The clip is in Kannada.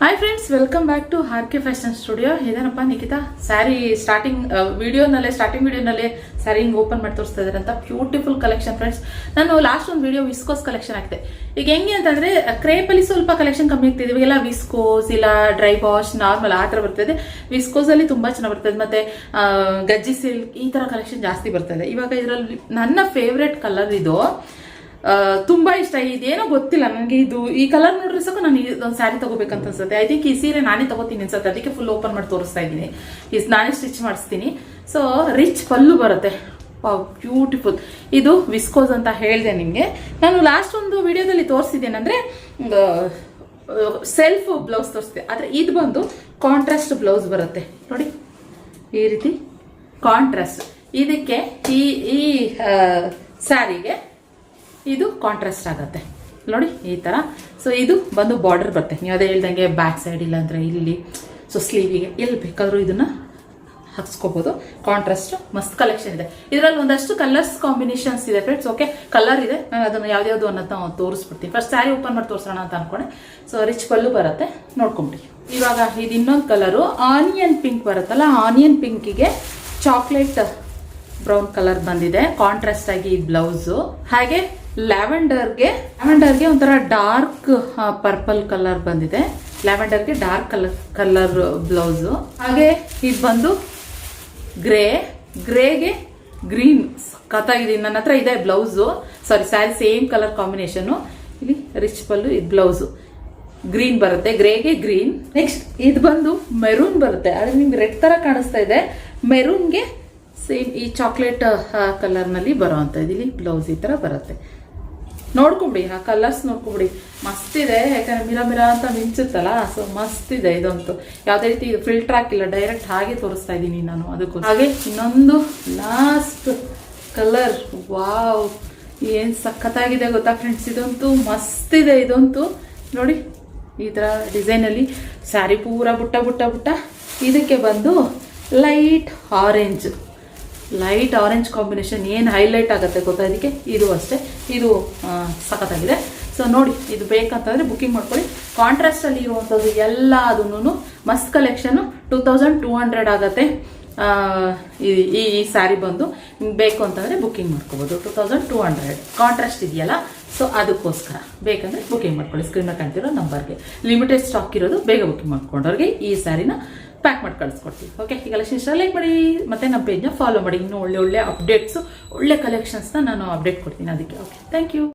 Hi friends, welcome back to R K fashion studio. ಇದೇನಪ್ಪ ನಿಖಿತಾ ಸ್ಯಾರಿ ಸ್ಟಾರ್ಟಿಂಗ್ ವಿಡಿಯೋನಲ್ಲೇ ಸ್ಯಾರಿ ಹಿಂಗೆ ಓಪನ್ ಮಾಡಿ ತೋರಿಸ್ತಾ ಇದ್ದಾರೆ ಅಂತ ಬ್ಯೂಟಿಫುಲ್ ಕಲೆಕ್ಷನ್ ಫ್ರೆಂಡ್ಸ್. ನಾನು ಲಾಸ್ಟ್ ಒಂದು ವಿಡಿಯೋ ವಿಸ್ಕೋಸ್ ಕಲೆಕ್ಷನ್ ಹಾಕಿದೆ. ಈಗ ಹೆಂಗೆ ಅಂತಂದ್ರೆ ಕ್ರೇಪಲ್ಲಿ ಸ್ವಲ್ಪ ಕಲೆಕ್ಷನ್ ಕಮ್ಮಿ ಆಗ್ತಿದೆ. ಎಲ್ಲ ವಿಸ್ಕೋಸ್ ಇಲ್ಲ ಡ್ರೈ ವಾಶ್ ನಾರ್ಮಲ್ ಆ ಥರ ಬರ್ತದೆ. ವಿಸ್ಕೋಸ್ ಅಲ್ಲಿ ತುಂಬಾ ಚೆನ್ನಾಗಿ ಬರ್ತದೆ. ಮತ್ತೆ ಗಜ್ಜಿ ಸಿಲ್ಕ್ ಈ ತರ ಕಲೆಕ್ಷನ್ ಜಾಸ್ತಿ ಬರ್ತದೆ. ಇವಾಗ ಇದರಲ್ಲಿ ನನ್ನ ಫೇವ್ರೆಟ್ ಕಲರ್ ಇದು, ತುಂಬಾ ಇಷ್ಟ. ಇದೇನೋ ಗೊತ್ತಿಲ್ಲ ನನಗೆ, ಇದು ಈ ಕಲರ್ ನೋಡ್ರಿ ಸಾಕು ನಾನು ಇದೊಂದು ಸ್ಯಾರಿ ತಗೋಬೇಕಂತ ಅನ್ಸುತ್ತೆ. ಐ ಥಿಂಕ್ ಈ ಸೀರೆ ನಾನೇ ತಗೋತೀನಿ ಅನ್ಸುತ್ತೆ. ಅದಕ್ಕೆ ಫುಲ್ ಓಪನ್ ಮಾಡಿ ತೋರಿಸ್ತಾ ಇದ್ದೀನಿ. ನಾನೇ ಸ್ಟಿಚ್ ಮಾಡಿಸ್ತೀನಿ. ಸೊ ರಿಚ್ ಪಲ್ಲು ಬರುತ್ತೆ, ಬ್ಯೂಟಿಫುಲ್. ಇದು ವಿಸ್ಕೋಸ್ ಅಂತ ಹೇಳಿದೆ ನಿಮಗೆ. ನಾನು ಲಾಸ್ಟ್ ಒಂದು ವಿಡಿಯೋದಲ್ಲಿ ತೋರಿಸಿದ್ದೇನೆಂದ್ರೆ ಸೆಲ್ಫ್ ಬ್ಲೌಸ್ ತೋರಿಸಿದೆ. ಆದರೆ ಇದು ಬಂದು ಕಾಂಟ್ರಾಸ್ಟ್ ಬ್ಲೌಸ್ ಬರುತ್ತೆ ನೋಡಿ, ಈ ರೀತಿ ಕಾಂಟ್ರಾಸ್ಟ್. ಇದಕ್ಕೆ ಈ ಸ್ಯಾರಿಗೆ ಇದು ಕಾಂಟ್ರಾಸ್ಟ್ ಆಗುತ್ತೆ ನೋಡಿ, ಈ ತರ. ಸೊ ಇದು ಬಂದು ಬಾರ್ಡರ್ ಬರುತ್ತೆ. ನೀವು ಅದೇ ಹೇಳ್ದಂಗೆ ಬ್ಯಾಕ್ ಸೈಡ್ ಇಲ್ಲ ಅಂದ್ರೆ ಇಲ್ಲಿ, ಸೊ ಸ್ಲೀವಿಗೆ ಎಲ್ಲಿ ಬೇಕಾದ್ರೂ ಇದನ್ನ ಹಾಕ್ಸ್ಕೋಬಹುದು. ಕಾಂಟ್ರಾಸ್ಟ್ ಮಸ್ತ್ ಕಲೆಕ್ಷನ್ ಇದೆ. ಇದರಲ್ಲಿ ಒಂದಷ್ಟು ಕಲರ್ಸ್ ಕಾಂಬಿನೇಷನ್ಸ್ ಇದೆ ಫ್ರೆಂಡ್ಸ್. ಓಕೆ, ಕಲರ್ ಇದೆ. ನಾನು ಅದನ್ನು ಯಾವ್ದು ಅನ್ನೋದನ್ನ ತೋರಿಸ್ಬಿಡ್ತೀನಿ. ಫಸ್ಟ್ ಸ್ಯಾರಿ ಓಪನ್ ಮಾಡಿ ತೋರಿಸೋಣ ಅಂತ ಅನ್ಕೊಂಡೆ. ಸೊ ರಿಚ್ ಪಲ್ಲು ಬರುತ್ತೆ, ನೋಡ್ಕೊಂಬಿಡಿ. ಇವಾಗ ಇದು ಇನ್ನೊಂದು ಕಲರು ಆನಿಯನ್ ಪಿಂಕ್ ಬರುತ್ತಲ್ಲ, ಆನಿಯನ್ ಪಿಂಕಿಗೆ ಚಾಕ್ಲೇಟ್ ಬ್ರೌನ್ ಕಲರ್ ಬಂದಿದೆ ಕಾಂಟ್ರಾಸ್ಟ್ ಆಗಿ ಬ್ಲೌಸು. ಹಾಗೆ ಲ್ಯಾವೆಂಡರ್ಗೆ ಒಂಥರ ಡಾರ್ಕ್ ಪರ್ಪಲ್ ಕಲರ್ ಬಂದಿದೆ. ಲ್ಯಾವೆಂಡರ್ಗೆ ಡಾರ್ಕ್ ಕಲರ್ ಬ್ಲೌಸು. ಹಾಗೆ ಇದು ಬಂದು ಗ್ರೇಗೆ ಗ್ರೀನ್ ಸಖತ್ತಾಗಿದೆ. ನನ್ನ ಹತ್ರ ಇದೆ ಬ್ಲೌಸು, ಸಾರಿ ಸ್ಯಾರಿ ಸೇಮ್ ಕಲರ್ ಕಾಂಬಿನೇಷನ್. ಇಲ್ಲಿ ರಿಚ್ ಪಲ್ಲು, ಇದು ಬ್ಲೌಸು ಗ್ರೀನ್ ಬರುತ್ತೆ, ಗ್ರೇಗೆ ಗ್ರೀನ್. ನೆಕ್ಸ್ಟ್ ಇದು ಬಂದು ಮೆರೂನ್ ಬರುತ್ತೆ. ಅದು ನಿಮ್ಗೆ ರೆಡ್ ತರ ಕಾಣಿಸ್ತಾ ಇದೆ. ಮೆರೂನ್ಗೆ ಸೇಮ್ ಈ ಚಾಕ್ಲೇಟ್ ಕಲರ್ ನಲ್ಲಿ ಬರುವಂತದ್ದು. ಇಲ್ಲಿ ಬ್ಲೌಸ್ ಈ ತರ ಬರುತ್ತೆ. ನೋಡ್ಕೊಂಬಿಡಿ, ಆ ಕಲರ್ಸ್ ನೋಡ್ಕೊಂಬಿಡಿ, ಮಸ್ತ್ ಇದೆ. ಯಾಕಂದ್ರೆ ಮಿರಾ ಅಂತ ಮಿಂಚುತ್ತಲ್ಲ, ಸೊ ಮಸ್ತ್ ಇದೆ. ಇದಂತೂ ಯಾವುದೇ ರೀತಿ ಫಿಲ್ಟರ್ ಹಾಕಿಲ್ಲ, ಡೈರೆಕ್ಟ್ ಹಾಗೆ ತೋರಿಸ್ತಾ ಇದ್ದೀನಿ ನಾನು ಅದಕ್ಕೂ. ಹಾಗೆ ಇನ್ನೊಂದು ಲಾಸ್ಟ್ ಕಲರ್, ವಾವ್ ಏನ್ ಸಖತ್ತಾಗಿದೆ ಗೊತ್ತಾ ಫ್ರೆಂಡ್ಸ್. ಇದಂತೂ ಮಸ್ತ್ ಇದೆ. ಇದಂತೂ ನೋಡಿ, ಈ ತರ ಡಿಸೈನ್ ಅಲ್ಲಿ ಸ್ಯಾರಿ ಪೂರ ಬುಟ್ಟ. ಇದಕ್ಕೆ ಬಂದು ಲೈಟ್ ಆರೆಂಜ್ ಕಾಂಬಿನೇಷನ್ ಏನು ಹೈಲೈಟ್ ಆಗುತ್ತೆ ಗೊತ್ತಾ ಇದಕ್ಕೆ. ಇದು ಅಷ್ಟೇ, ಇದು ಸಖತ್ತಾಗಿದೆ. ಸೊ ನೋಡಿ, ಇದು ಬೇಕಂತಂದ್ರೆ ಬುಕಿಂಗ್ ಮಾಡ್ಕೊಳ್ಳಿ. ಕಾಂಟ್ರಾಸ್ಟ್ ಅಲ್ಲಿ ಇರುವಂಥದ್ದು ಎಲ್ಲ ಅದನ್ನು ಮಸ್ತ್ ಕಲೆಕ್ಷನ್. 2200 ಆಗುತ್ತೆ ಈ ಸ್ಯಾರಿ ಬಂದು. ನಿಮ್ಗೆ ಬೇಕು ಅಂತಂದ್ರೆ ಬುಕಿಂಗ್ ಮಾಡ್ಕೋಬಹುದು. 2200 ಕಾಂಟ್ರಾಸ್ಟ್ ಇದೆಯಲ್ಲ, ಸೊ ಅದಕ್ಕೋಸ್ಕರ ಬೇಕಂದ್ರೆ ಬುಕಿಂಗ್ ಮಾಡ್ಕೊಳ್ಳಿ. ಸ್ಕ್ರೀನ್ ಕಾಣ್ತಿರೋ ನಂಬರ್ಗೆ ಲಿಮಿಟೆಡ್ ಸ್ಟಾಕ್ ಇರೋದು. ಬೇಗ ಬುಕಿಂಗ್ ಮಾಡ್ಕೊಂಡವ್ರಿಗೆ ಈ ಸ್ಯಾರಿನ ಪ್ಯಾಕ್ ಮಾಡಿ ಕಳಿಸ್ಕೊಡ್ತೀವಿ. ಓಕೆ, ಈಗ ಇಷ್ಟ ಲೈಕ್ ಮಾಡಿ, ಮತ್ತೆ ನಮ್ಮ ಪೇಜ್ನ ಫಾಲೋ ಮಾಡಿ. ಇನ್ನೂ ಒಳ್ಳೆ ಅಪ್ಡೇಟ್ಸ್, ಒಳ್ಳೆ ಕಲೆಕ್ಷನ್ಸ್ನ ನಾನು ಅಪ್ಡೇಟ್ ಕೊಡ್ತೀನಿ ಅದಕ್ಕೆ. Okay, thank you.